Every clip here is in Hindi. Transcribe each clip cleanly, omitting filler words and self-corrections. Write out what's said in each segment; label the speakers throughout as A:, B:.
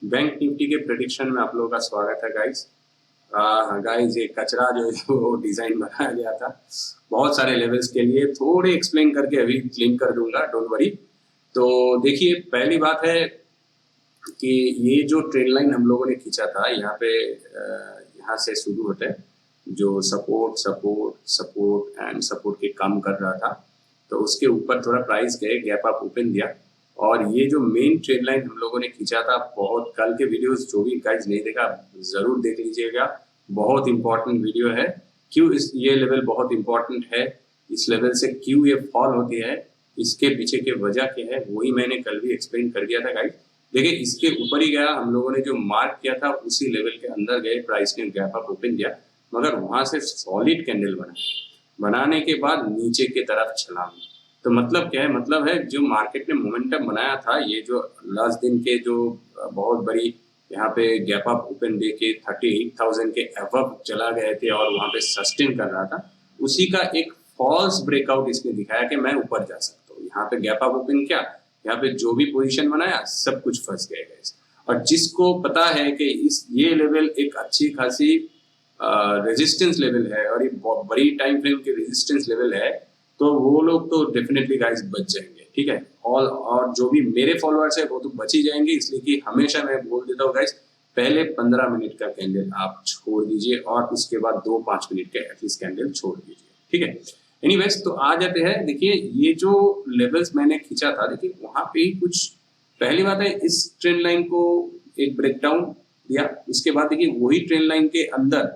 A: बैंक निफ्टी के प्रेडिक्शन में आप लोगों का स्वागत है गाइस। गाइस ये कचरा जो है वो डिजाइन बनाया गया था बहुत सारे लेवल्स के लिए, थोड़े एक्सप्लेन करके अभी क्लीन कर दूंगा, डोंट वरी। तो देखिए, पहली बात है कि ये जो ट्रेंड लाइन हम लोगों ने खींचा था यहाँ पे, यहाँ से शुरू होते हैं जो support support support and support के काम कर रहा था, तो उसके ऊपर थोड़ा प्राइस गए, गैप अप ओपन दिया। और ये जो मेन ट्रेड लाइन हम लोगों ने खींचा था, बहुत कल के वीडियोस जो भी गाइस नहीं देखा जरूर देख लीजिएगा, बहुत इंपॉर्टेंट वीडियो है। क्यों ये लेवल बहुत इंपॉर्टेंट है, इस लेवल से क्यों ये फॉल होती है, इसके पीछे के वजह क्या है, वही मैंने कल भी एक्सप्लेन कर दिया था गाइस। देखिए, इसके ऊपर ही गया, हम लोगों ने जो मार्क किया था उसी लेवल के अंदर गए, प्राइस ने गैप अप ओपन दिया, मगर वहां से सॉलिड कैंडल बनाने के बाद नीचे की तरफ छलांग। तो मतलब क्या है, मतलब है जो मार्केट ने मोमेंटम बनाया था, ये जो लास्ट दिन के जो बहुत बड़ी यहाँ पे गैप अप ओपन दे के 38,000 के अबव चला गए थे और वहां पे सस्टेन कर रहा था, उसी का एक फॉल्स ब्रेकआउट इसने दिखाया कि मैं ऊपर जा सकता हूँ। यहाँ पे गैप अप ओपन क्या, यहाँ पे जो भी पोजीशन बनाया सब कुछ फंस गए गाइस। और जिसको पता है कि ये लेवल एक अच्छी खासी रेजिस्टेंस लेवल है और ये बड़ी टाइम फ्रेम के रेजिस्टेंस लेवल है, तो वो लोग तो डेफिनेटली गाइस बच जाएंगे, ठीक है। और जो भी मेरे फॉलोअर्स है वो तो बच ही जाएंगे, इसलिए कि हमेशा मैं बोल देता हूँ गाइस, पहले 15 मिनट का कैंडल आप छोड़ दीजिए और उसके बाद 2-5 मिनट के एटलीस्ट कैंडल छोड़ दीजिए, ठीक है। एनीवेज, तो आ जाते हैं। देखिए, ये जो लेवल्स मैंने खींचा था, देखिए वहां पे ही कुछ, पहली बात है इस ट्रेंड लाइन को एक ब्रेकडाउन दिया, उसके बाद देखिए वही ट्रेंड लाइन के अंदर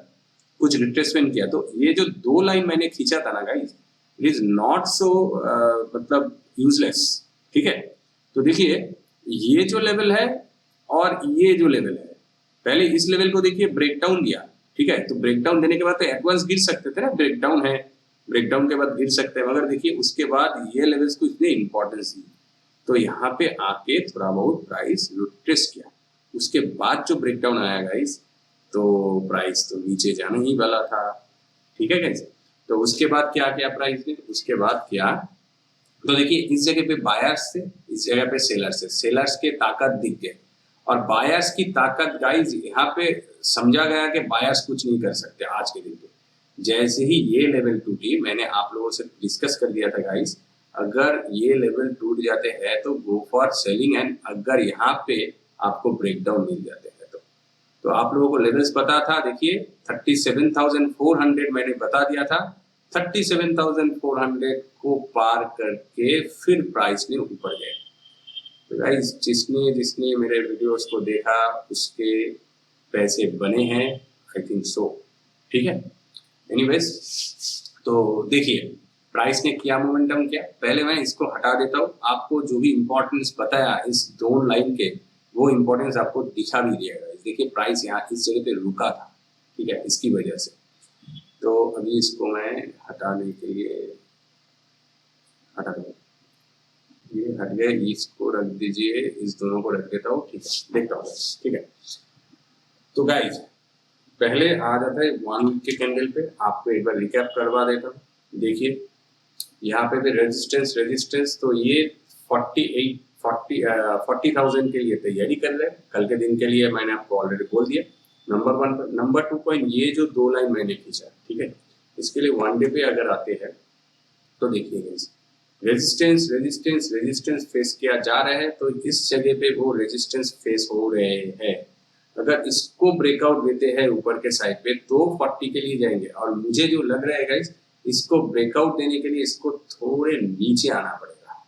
A: कुछ रिट्रेसमेंट किया। तो ये जो दो लाइन मैंने खींचा था ना guys, it is not so मतलब यूजलेस, ठीक है। तो देखिए, ये जो लेवल है और ये जो लेवल है, पहले इस लेवल को देखिए ब्रेकडाउन दिया, ठीक है। तो ब्रेकडाउन देने के बाद तो एडवांस गिर सकते थे ना, ब्रेकडाउन है, ब्रेकडाउन के बाद गिर सकते हैं, मगर देखिए उसके बाद ये लेवल्स को इतने इंपॉर्टेंस दी, तो यहाँ पे आके थोड़ा बहुत प्राइस रिट्रेस किया। उसके बाद जो ब्रेकडाउन आया गाइस, तो प्राइस तो नीचे जाना ही वाला था, ठीक है गाइस। तो उसके बाद क्या किया प्राइस ने, उसके बाद क्या, तो देखिए इस जगह पे बायर्स थे, इस जगह पे सेलर्स थे, सेलर्स के ताकत दिख गए और बायर्स की ताकत गाइस यहाँ पे समझा गया कि बायर्स कुछ नहीं कर सकते आज के दिन पे। जैसे ही ये लेवल टूटी, मैंने आप लोगों से डिस्कस कर दिया था गाइस, अगर ये लेवल टूट जाते हैं तो गो फॉर सेलिंग, एंड अगर यहाँ पे आपको ब्रेकडाउन मिल जाते हैं तो आप लोगों को लेवल्स पता था। देखिए 37,400 मैंने बता दिया था, 37,400 को पार करके फिर प्राइस में ऊपर गए। तो गाइस, जिसने जिसने मेरे वीडियोस को देखा उसके पैसे बने हैं, आई थिंक सो, ठीक है। एनीवेज, तो देखिए प्राइस ने किया मोमेंटम क्या, पहले मैं इसको हटा देता हूँ, आपको जो भी इंपॉर्टेंस बताया इस दोनों लाइन के, वो इंपॉर्टेंस आपको दिखा भी दिया गया। देखिए प्राइस यहाँ इस जगह पे रुका था, ठीक है, इसकी वजह से। तो अभी इसको मैं हटाने के लिए हटा दूँ, ये हट गए, इसको रख दीजिए, इस दोनों को रख देता हूँ, ठीक है, देखता हूँ, ठीक है। तो गाइस, पहले आ जाता है 1 वीक के कैंडल पे, आपको एक बार रिकैप करवा देता हूँ। देखिए यहाँ पे भी रेजिस्टेंस, तो ये 40,000 के लिए तैयारी कर रहे हैं, कल के दिन के लिए मैंने आपको ऑलरेडी बोल दिया। नंबर 1 पर, नंबर 2 पॉइंट, ये जो दो लाइन मैंने खींचा, ठीक है, इसके लिए 1 डे पे अगर आते हैं तो देखिए रेजिस्टेंस फेस किया जा रहा है, तो इस जगह पे वो रेजिस्टेंस फेस हो रहे हैं। अगर इसको ब्रेकआउट देते हैं ऊपर के साइड पे तो 40 के लिए जाएंगे, और मुझे जो लग रहा है गाइस, इसको ब्रेकआउट देने के लिए इसको थोड़े नीचे आना पड़ेगा,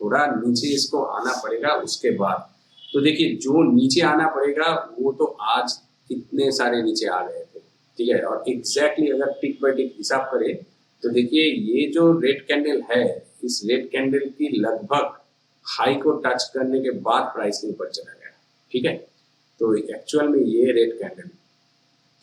A: थोड़ा नीचे इसको आना पड़ेगा। उसके बाद तो देखिए जो नीचे आना पड़ेगा वो तो आज कितने सारे नीचे आ गए थे, ठीक है। और एग्जैक्टली अगर टिक बाय टिक हिसाब करें तो देखिए ये जो रेड कैंडल है, इस रेड कैंडल की लगभग हाई को टच करने के बाद प्राइस के ऊपर चला गया, ठीक है। तो एक्चुअल में ये रेड कैंडल,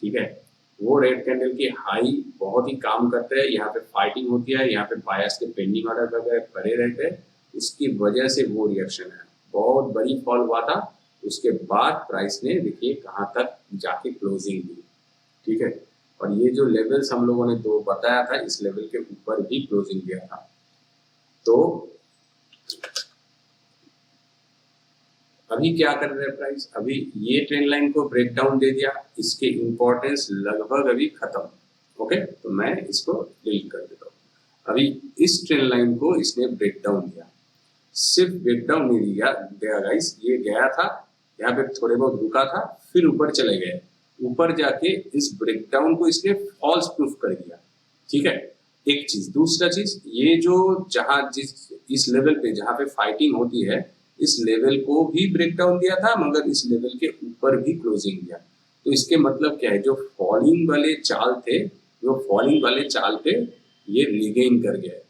A: ठीक है, वो रेड कैंडल की हाई बहुत ही काम करते हैं, यहाँ पे फाइटिंग होती है, यहाँ पे बायर्स के पेंडिंग ऑर्डर वगैरह पड़े रहते हैं, उसकी वजह से वो रिएक्शन है, बहुत बड़ी फॉल हुआ था। उसके बाद प्राइस ने देखिए कहाँ तक जाके क्लोजिंग दी, ठीक है। और ये जो लेवल्स हम लोगों ने दो बताया था, इस लेवल के ऊपर भी क्लोजिंग दिया था। तो अभी क्या कर रहे हैं प्राइस, अभी ये ट्रेंड लाइन को ब्रेक डाउन दे दिया, इसके इंपॉर्टेंस लगभग अभी खत्म। ओके, तो मैं इसको डिलीट कर देता हूँ। अभी इस ट्रेंड लाइन को इसने ब्रेक डाउन दिया, सिर्फ ब्रेक डाउन नहीं दिया गाइस, ये गया था यहाँ पे थोड़े बहुत रुका था, फिर ऊपर चले गए, ऊपर जाके इस ब्रेकडाउन को इसने फॉल्स प्रूफ कर दिया। ठीक है, एक चीज। दूसरा चीज, ये जो जहां जिस इस लेवल पे जहां पे फाइटिंग होती है, इस लेवल को भी ब्रेकडाउन दिया था, मगर इस लेवल के ऊपर भी क्लोजिंग दिया। तो इसके मतलब क्या है, जो फॉलिंग वाले चाल थे, ये रिगेन कर गए।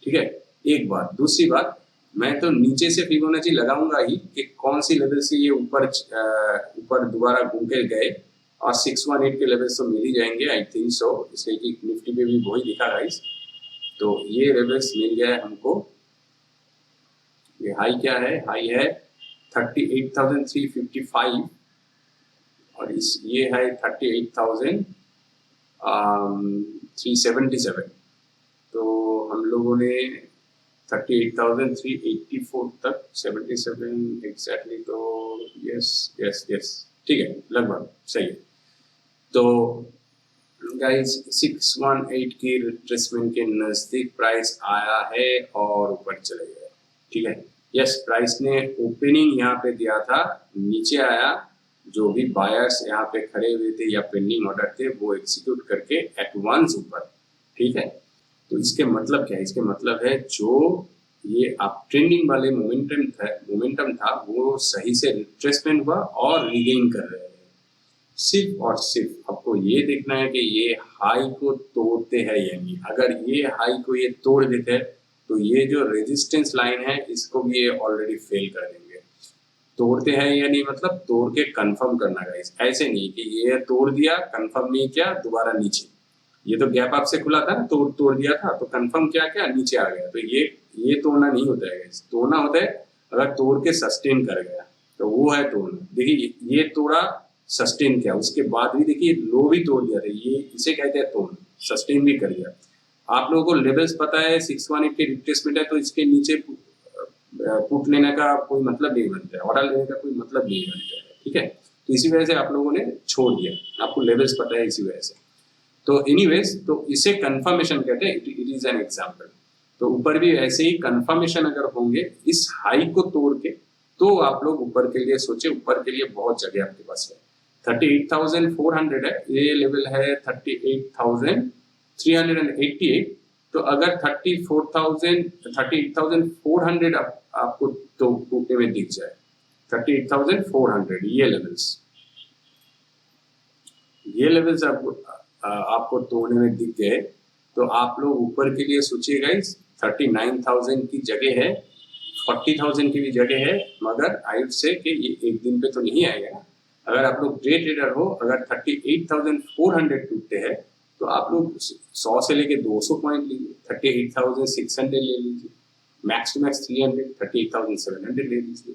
A: ठीक है, एक बात। दूसरी बात, मैं तो नीचे से फिबोनाची लगाऊंगा ही कि कौन सी लेवल से ये ऊपर दोबारा घूम के गए, और 618 के लेवल्स तो मिल ही जाएंगे आई थिंक सो, इसलिए कि निफ्टी पे भी वही दिखा गाइस। तो ये लेवल्स मिल गया है हमको। ये हाई क्या है, हाई है 38,355, और ये है 38,377। तो हम लोगों ने 38,384 तक 77 एग्जैक्टली, तो यस यस यस, ठीक है, लगभग सही है। तो गाइस 618 की रिट्रेसमेंट के नजदीक प्राइस आया है और ऊपर चले गया। ठीक है, यस, प्राइस ने ओपनिंग यहाँ पे दिया था, नीचे आया, जो भी बायर्स यहाँ पे खड़े हुए थे या पेंडिंग ऑर्डर थे वो एग्जीक्यूट करके एट वंस ऊपर। ठीक है, तो इसके मतलब क्या है, इसके मतलब है जो ये अप ट्रेंडिंग वाले मोमेंटम था वो सही से रिट्रेसमेंट हुआ और रिगेन कर रहे हैं। सिर्फ और सिर्फ आपको ये देखना है कि ये हाई को तोड़ते हैं या नहीं। अगर ये हाई को ये तोड़ देते हैं तो ये जो रेजिस्टेंस लाइन है इसको भी ये ऑलरेडी फेल कर देंगे। तोड़ते हैं या नहीं मतलब तोड़ के कंफर्म करना गाइस, ऐसे नहीं कि ये तोड़ दिया कंफर्म नहीं किया दोबारा नीचे। ये तो गैप आपसे खुला था ना, तोड़ दिया था तो कंफर्म क्या नीचे आ गया। तो ये तोड़ना नहीं होता है गाइस, तोड़ना होता है अगर तोड़ के सस्टेन कर गया तो वो है तोड़ना। देखिए ये तोड़ा, सस्टेन किया, उसके बाद भी देखिए लो भी तोड़ दिया था, ये इसे कहते हैं तोड़ना, सस्टेन भी कर दिया। आप लोगों को लेवल्स पता है, 618 के रिट्रेसमेंट है तो इसके नीचे पुट लेने का कोई मतलब नहीं बनता है, ऑर्डर लेने का कोई मतलब नहीं बनता है। ठीक है, तो इसी वजह से आप लोगों ने छोड़ दिया, आपको लेवल्स पता है इसी वजह से। तो एनीवेज, तो इसे कंफर्मेशन कहते हैं, इट इज एन एग्जांपल। तो ऊपर भी ऐसे ही कंफर्मेशन अगर होंगे इस हाई को तोड़ के, तो आप लोग ऊपर के लिए सोचे, ऊपर के लिए बहुत जगह आपके पास है। 38,400 है, ये लेवल है 38,388। तो अगर 38,400 आपको तो टूटने में दिख जाए, 38,400 ये लेवल्स आपको तोड़ने में दिख गए, तो आप लोग ऊपर के लिए सोचिए गाइस, 39,000 की जगह है, 40,000 की भी जगह है, मगर आई वुड से कि ये एक दिन पे तो नहीं आएगा ना। अगर आप लोग डे ट्रेडर हो, अगर 38,400 टूटते हैं तो आप लोग 100 से लेके 200 पॉइंट लीजिए, 38,600 ले लीजिए, मैक्स टू मैक्स 300, 38,700 ले लीजिए।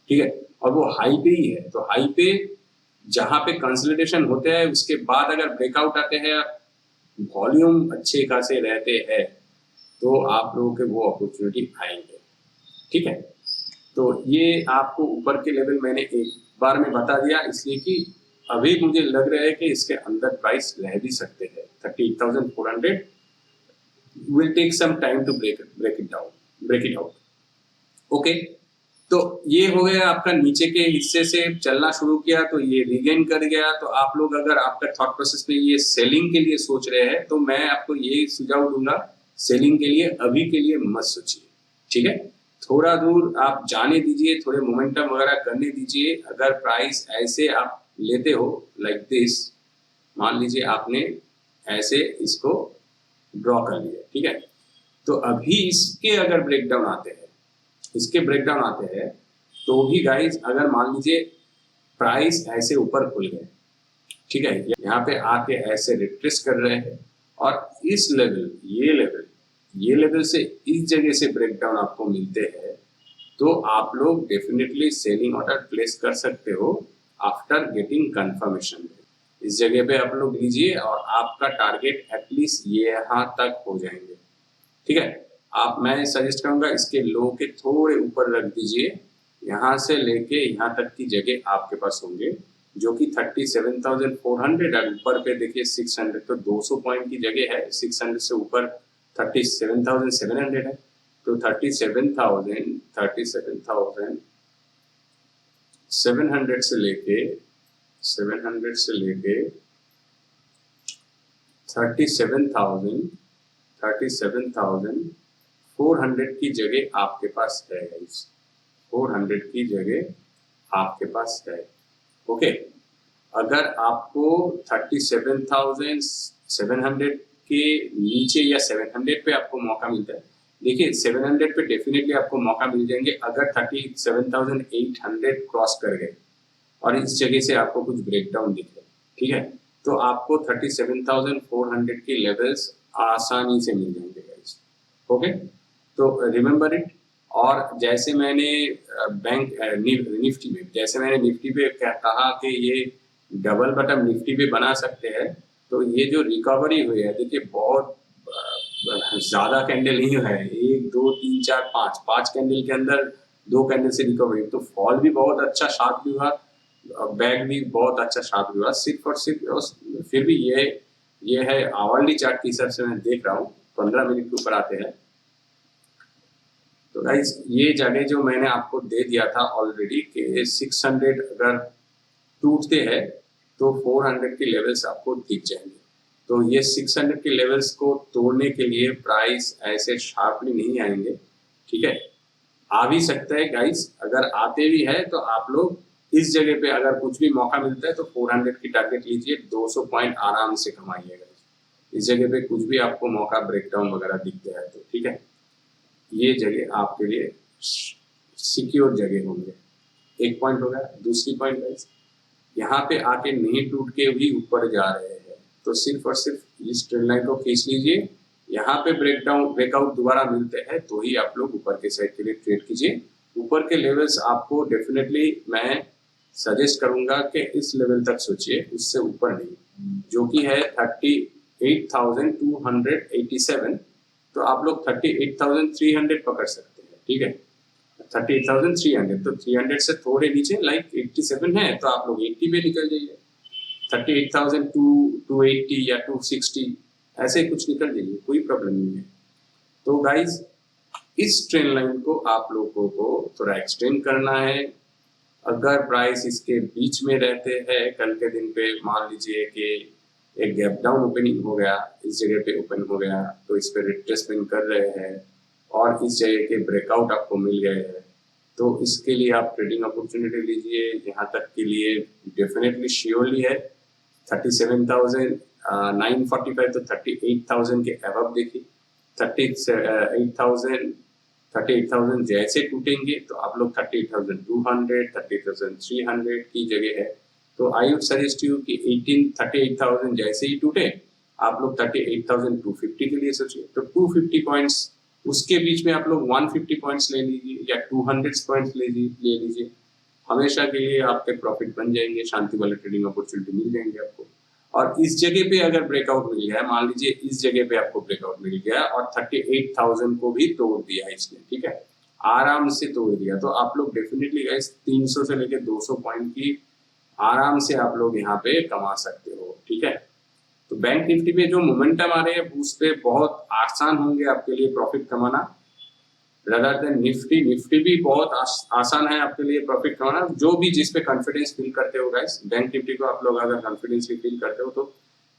A: ठीक है, और वो हाई पे ही है, तो हाई पे जहां पे कंसोलिडेशन होते हैं उसके बाद अगर ब्रेकआउट आते हैं, वॉल्यूम अच्छे खासे रहते हैं, तो आप लोगों के वो अपॉर्चुनिटी आएंगे। ठीक है, तो ये आपको ऊपर के लेवल मैंने एक बार में बता दिया, इसलिए कि अभी मुझे लग रहा है कि इसके अंदर प्राइस रह भी सकते हैं। 38,400 will take some time to break it out. Okay, तो ये हो गया आपका नीचे के हिस्से से चलना शुरू किया तो ये रिगेन कर गया। तो आप लोग अगर आपका थॉट प्रोसेस में ये सेलिंग के लिए सोच रहे हैं तो मैं आपको ये सुझाव दूंगा, सेलिंग के लिए अभी के लिए मत सोचिए। ठीक है, थोड़ा दूर आप जाने दीजिए, थोड़े मोमेंटम वगैरह करने दीजिए। अगर प्राइस ऐसे आप लेते हो लाइक दिस, मान लीजिए आपने ऐसे इसको ड्रॉ कर लिया, ठीक है, तो अभी इसके अगर ब्रेकडाउन आते हैं तो भी गाइस, अगर मान लीजिए प्राइस ऐसे ऊपर खुल गए, ठीक है, यहाँ पे आके ऐसे रिट्रेस कर रहे हैं और इस लेवल ये लेवल से इस जगह से ब्रेकडाउन आपको मिलते हैं, तो आप लोग डेफिनेटली सेलिंग ऑर्डर प्लेस कर सकते हो आफ्टर गेटिंग कंफर्मेशन। इस जगह पे आप लोग लीजिए और आपका टारगेट एटलीस्ट ये यहाँ तक हो जाएंगे। ठीक है, मैं सजेस्ट करूंगा इसके लो के थोड़े ऊपर रख दीजिए, यहाँ से लेके यहाँ तक की जगह आपके पास होंगे, जो कि 37,400 और ऊपर पे देखिए 600, तो 200 पॉइंट की जगह है। 600 से ऊपर 37,700 है, तो 37,700 से लेके 37,400 की जगह आपके पास है गाइस। 400 की जगह आपके पास है। ओके, अगर आपको 37,700 के नीचे या 700 पे आपको मौका मिलता है, देखिए 700 पे डेफिनेटली आपको मौका मिल जाएंगे अगर 37,800 क्रॉस कर गए और इस जगह से आपको कुछ ब्रेकडाउन दिखे, ठीक है, तो आपको 37,400 के लेवल्स आसानी से मिल जाएंगे गाइस। ओके, तो रिमेंबर इट। और जैसे मैंने निफ्टी में, जैसे मैंने निफ्टी पे कहा कि ये डबल बटन निफ्टी पे बना सकते हैं, तो ये जो रिकवरी हुई है देखिए बहुत ज्यादा कैंडल नहीं है, 1 2 3 4 5 कैंडल के अंदर 2 कैंडल से रिकवरी, तो फॉल भी बहुत अच्छा शार्प हुआ, बैक भी बहुत अच्छा शार्प हुआ। सिर्फ और सिर्फ फिर भी ये है आवरली चार्ट के हिसाब से मैं देख रहा हूँ। 15 मिनट के ऊपर आते हैं, तो गाइस ये जगह जो मैंने आपको दे दिया था ऑलरेडी कि 600 अगर टूटते हैं तो 400 के लेवल्स आपको दिख जाएंगे। तो ये 600 के लेवल्स को तोड़ने के लिए प्राइस ऐसे शार्पली नहीं आएंगे, ठीक है। आ भी सकता है गाइस, अगर आते भी है तो आप लोग इस जगह पे अगर कुछ भी मौका मिलता है तो 400 की टारगेट लीजिए, 200 पॉइंट आराम से कमाइएगा इस जगह पे। कुछ भी आपको मौका ब्रेकडाउन वगैरह दिख गया है तो ठीक है, ये जगह आपके लिए सिक्योर जगह होंगे। एक पॉइंट हो गया। दूसरी पॉइंट गाइस, यहाँ पे आके नहीं टूट के भी ऊपर जा रहे हैं, तो सिर्फ और सिर्फ इस ट्रेंड लाइन को खींच लीजिए। यहाँ पे ब्रेकआउट दोबारा मिलते हैं तो ही आप लोग ऊपर के साइड के लिए ट्रेड कीजिए। ऊपर के लेवल्स आपको डेफिनेटली मैं सजेस्ट करूंगा कि इस लेवल तक सोचिए, उससे ऊपर नहीं, जो कि है 38,287। तो आप लोग 38,300 पकड़ सकते हैं, ठीक है। 38,300, तो 300 से थोड़े नीचे लाइक 87 है, तो आप लोग 80 पे निकल जाइए। 38,280 या 260 ऐसे कुछ निकल जाइए, कोई प्रॉब्लम नहीं है। तो गाइज इस ट्रेंड लाइन को आप लोगों को थोड़ा एक्सटेंड करना है। अगर प्राइस इसके बीच में रहते हैं, कल के दिन पे मान लीजिए कि एक गैप डाउन ओपनिंग हो गया, इस जगह पे ओपन हो गया, तो इस पे रिट्रेसमेंट कर रहे हैं और इस जगह के ब्रेकआउट आपको मिल गए हैं, तो इसके लिए आप ट्रेडिंग अपॉर्चुनिटी लीजिए। यहाँ तक के लिए डेफिनेटली श्योरली है 37,945 तो 38,000 के अबव देखिए। 38,000 जैसे टूटेंगे तो आप लोग 38,200 38,300 की जगह है, तो आई वुड सजेस्ट यू कि 38,000 जैसे ही टूटे आप लोग 38,250 के लिए सोचिए। तो 250 पॉइंट्स, उसके बीच में आप लोग 150 पॉइंट्स ले लीजिए या 200 पॉइंट्स ले लीजिए, हमेशा के लिए आपके प्रॉफिट बन जाएंगे, शांति वाले ट्रेडिंग अपॉर्चुनिटी मिल जाएंगे आपको। और इस जगह पे अगर ब्रेकआउट मिल गया, मान लीजिए इस जगह पे आपको ब्रेकआउट मिल गया और 38,000 को भी तोड़ दिया इसने, ठीक है, आराम से तोड़ दिया, तो आप लोग डेफिनेटली गाइस 300 से लेकर 200 पॉइंट की आराम से आप लोग यहाँ पे कमा सकते हो, ठीक है। तो बैंक निफ्टी पे जो मोमेंटम आ रहे हैं उस पे बहुत आसान होंगे आपके लिए प्रॉफिट कमाना, रदर देन निफ्टी भी बहुत आसान है आपके लिए प्रॉफिट कमाना। जो भी जिस पे कॉन्फिडेंस फील करते हो गाइस, बैंक निफ्टी को आप लोग अगर कॉन्फिडेंस फील करते हो तो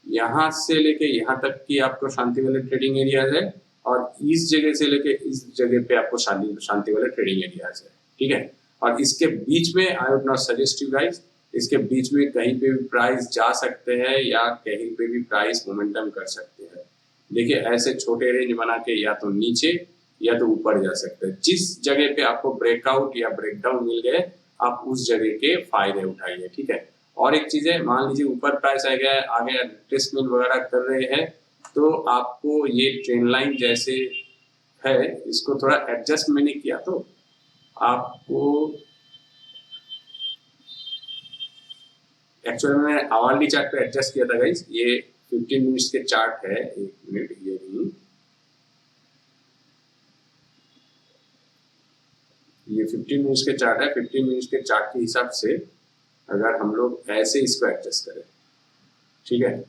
A: यहाँ से लेके यहाँ तक की आपको शांति वाले ट्रेडिंग एरियाज है, और इस जगह से लेके इस जगह पे आपको शांति वाले ट्रेडिंग एरियाज है, ठीक है। और इसके बीच में I would not suggest you guys, इसके बीच में कहीं पे भी प्राइस जा सकते हैं या कहीं पे भी प्राइस मोमेंटम कर सकते हैं। देखिए ऐसे छोटे रेंज बना के या तो नीचे या तो ऊपर जा सकते हैं। जिस जगह पे आपको ब्रेकआउट या ब्रेकडाउन मिल गए आप उस जगह के फायदे उठाइए, ठीक है। और एक चीज है, मान लीजिए ऊपर प्राइस आ गया रिट्रेसमेंट वगैरह कर रहे हैं, तो आपको ये ट्रेंड लाइन जैसे है इसको थोड़ा एडजस्ट मैंने किया, तो आपको एक्चुअली मैंने आवरली चार्ट पे एडजस्ट किया था गाइस, ये 15 मिनट्स के चार्ट है, 1 मिनट ये नहीं, ये 15 मिनट्स के चार्ट है। 15 मिनट्स के चार्ट के हिसाब से अगर हम लोग ऐसे इसको एडजस्ट करें, ठीक है,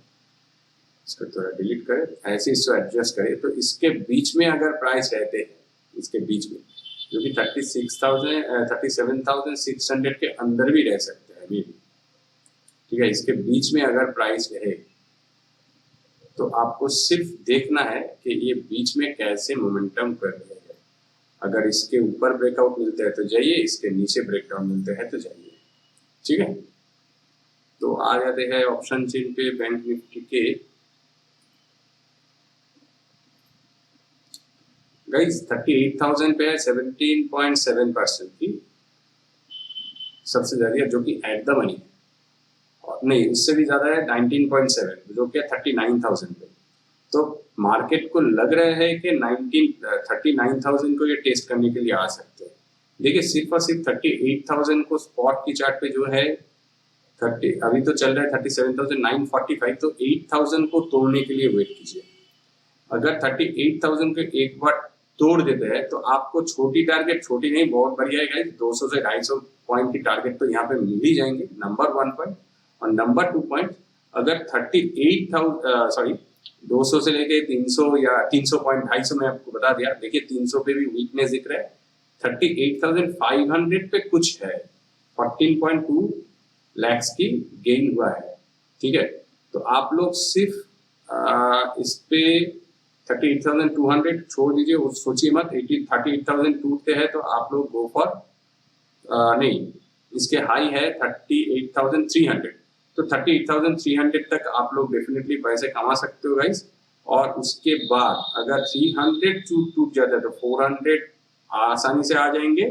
A: इसको थोड़ा डिलीट करें, ऐसे इसको एडजस्ट करें, तो इसके बीच में अगर प्राइस रहते हैं, इसके बीच में जो कि 37,600 के अंदर भी रह सकते हैं अभी भी, ठीक है, इसके बीच में अगर प्राइस रहे तो आपको सिर्फ देखना है कि ये बीच में कैसे मोमेंटम कर रहे हैं। अगर इसके ऊपर ब्रेकआउट मिलते हैं तो जाइए, इसके नीचे ब्रेकडाउन मिलते हैं तो जाइए, ठीक है। तो आ जाते हैं ऑप्शन चेन पे बैंक निफ्टी के। गाइस 38,000 पे है 17.7% की सबसे ज्यादा, जो कि एट द मनी, नहीं उससे भी ज्यादा है 19.7, जो कि 39,000 पे। तो मार्केट को लग रहा है कि 39,000 को ये टेस्ट करने के लिए आ सकते हैं। देखिए सिर्फ और सिर्फ 38,000 को स्पॉट की चार्ट पे जो है 30, अभी तो चल रहा है 37,945, तो 8,000 को तोड़ने के लिए वेट कीजिए। अगर 38,000 को एक बार तोड़ देते हैं तो आपको छोटी टारगेट, छोटी नहीं बहुत बढ़िया है गाइस, 200 से 250 पॉइंट की टारगेट तो यहाँ पे मिल ही जाएंगे, नंबर 1 पॉइंट। और नंबर 2 पॉइंट, अगर 200 से लेके 300 या 300 पॉइंट 250 में आपको बता दिया। देखिए 300 पे भी वीकनेस दिख रहा है, 38,500 पे कुछ है, 14.2 लैक्स की गेन हुआ है, ठीक है। तो आप लोग सिर्फ इस पे 38,200 छोड़ दीजिए, सोचिए मत। 38,000 टूटते हैं तो आप लोग गो फॉर, नहीं इसके हाई है 38,300, तो 38,300 तक आप लोग डेफिनेटली पैसे कमा सकते हो गाइस। और उसके बाद अगर 300 टूट जाता है तो 400 आसानी से आ जाएंगे।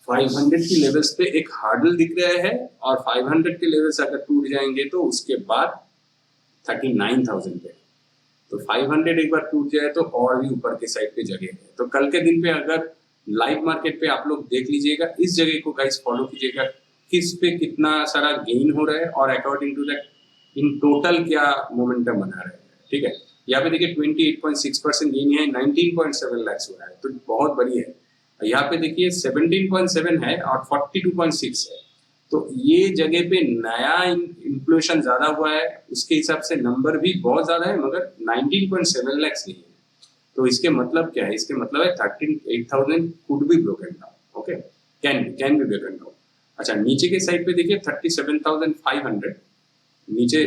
A: 500 की लेवल्स पे एक हार्डल दिख रहा है, और 500 के लेवल्स अगर टूट जाएंगे तो उसके बाद 39,000 पे। तो 500 एक बार टूट जाए तो और भी ऊपर के साइड पे जगह है। तो कल के दिन पे अगर लाइव मार्केट पे आप लोग देख लीजिएगा, इस जगह को गाइस फॉलो कीजिएगा, किस पे कितना सारा गेन हो रहा है और according to that in total क्या मोमेंटम बना रहे हैं, ठीक है। यहाँ पे देखिए 28.6% गेन है, 19.7 लाख हो रहा है, तो बहुत बढ़िया है। यहाँ पे देखिए 17.7 है और 42.6 है, तो ये जगह पे नया इन्फ्लेशन ज्यादा हुआ है, उसके हिसाब से नंबर भी बहुत ज्यादा है, मगर 19.7 लाख नहीं है। तो इसके मतलब क्या है, इसके मतलब है 38,000 could be broken down, okay, can be broken down. अच्छा नीचे के साइड पे देखिए 37,500, नीचे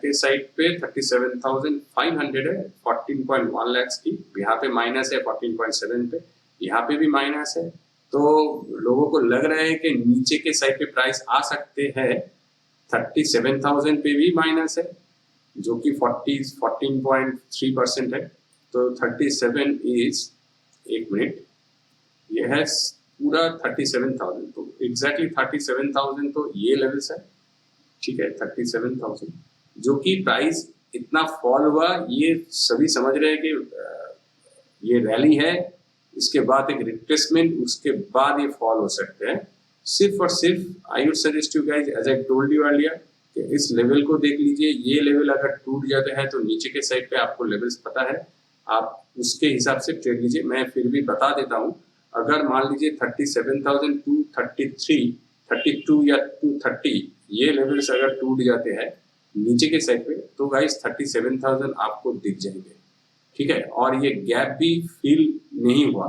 A: के साइड पे 37,500 है, 14.1 लाख की, यहाँ पे माइनस है 14.7 पे, यहाँ पे भी माइनस है। तो लोगों को लग रहा है कि नीचे के साइड पे प्राइस आ सकते हैं, 37,000 पे भी माइनस है, जो कि 14.3% है। तो 37 इज, एक मिनट, ये है पूरा 37,000, तो एग्जैक्टली 37,000 तो ये लेवल्स है, ठीक है। 37,000 जो कि प्राइस इतना फॉल हुआ, ये सभी समझ रहे हैं कि ये रैली है, इसके बाद एक रिट्रेसमेंट, उसके बाद ये फॉल हो सकते हैं। सिर्फ और सिर्फ I would suggest you guys, as I told you earlier, कि इस लेवल को देख लीजिए। ये लेवल अगर टूट जाता है तो नीचे के साइड पे आपको लेवल्स पता है, आप उसके हिसाब से ट्रेड लीजिए। मैं फिर भी बता देता हूँ, अगर मान लीजिए 37,233, 32 या 230 ये लेवल्स अगर टूट जाते हैं नीचे के साइड पे, तो गाइस 37,000 आपको दिख जाएंगे, ठीक है। और ये गैप भी फिल नहीं हुआ,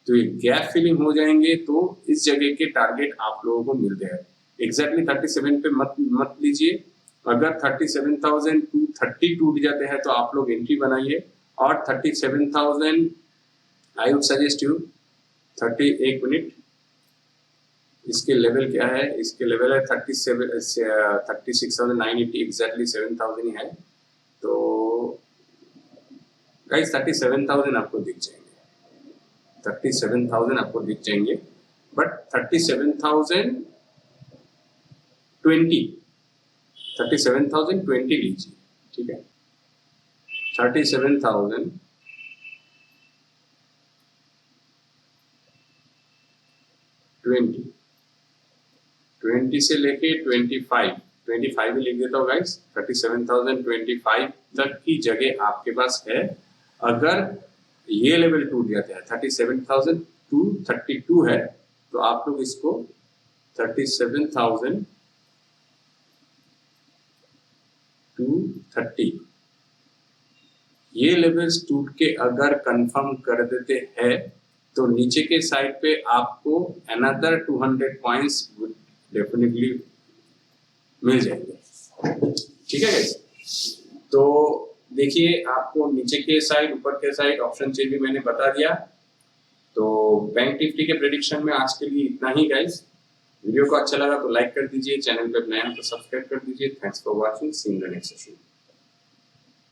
A: तो ये गैप फिलिंग हो जाएंगे तो इस जगह के टारगेट आप लोगों को मिलते हैं। एग्जैक्टली 37 पे मत लीजिए। अगर 37,230 टूट जाते हैं तो आप लोग एंट्री बनाइए, और 37,000 आई वुड सजेस्ट यू एक मिनट, इसके लेवल क्या है, इसके लेवल है 36,980, एग्जैक्टली 7,000 ही है। तो गाइस 37,000 आपको दिख जाएंगे, 37,000 आपको दिख जाएंगे, बट 37,020 लीजिए, ठीक है। 37,020 से लेके 25 ही लिख देता हूँ गाइस। 37,025 तक की जगह आपके पास है। अगर ये लेवल टूट जाता है, 37,232 है, तो आप लोग इसको 37,230 ये लेवल्स टूट के अगर कंफर्म कर देते हैं तो नीचे के साइड पे आपको अनदर 200 पॉइंट्स डेफिनेटली मिल जाएंगे। ठीक है गाइस, तो देखिए आपको नीचे के साइड ऊपर के साइड ऑप्शन चेन भी मैंने बता दिया। तो बैंक निफ्टी के प्रेडिक्शन में आज के लिए इतना ही गाइस। वीडियो को अच्छा लगा तो लाइक कर दीजिए, चैनल पे नए हैं तो सब्सक्राइब कर दीजिए। Thanks for watching, see you in the next session.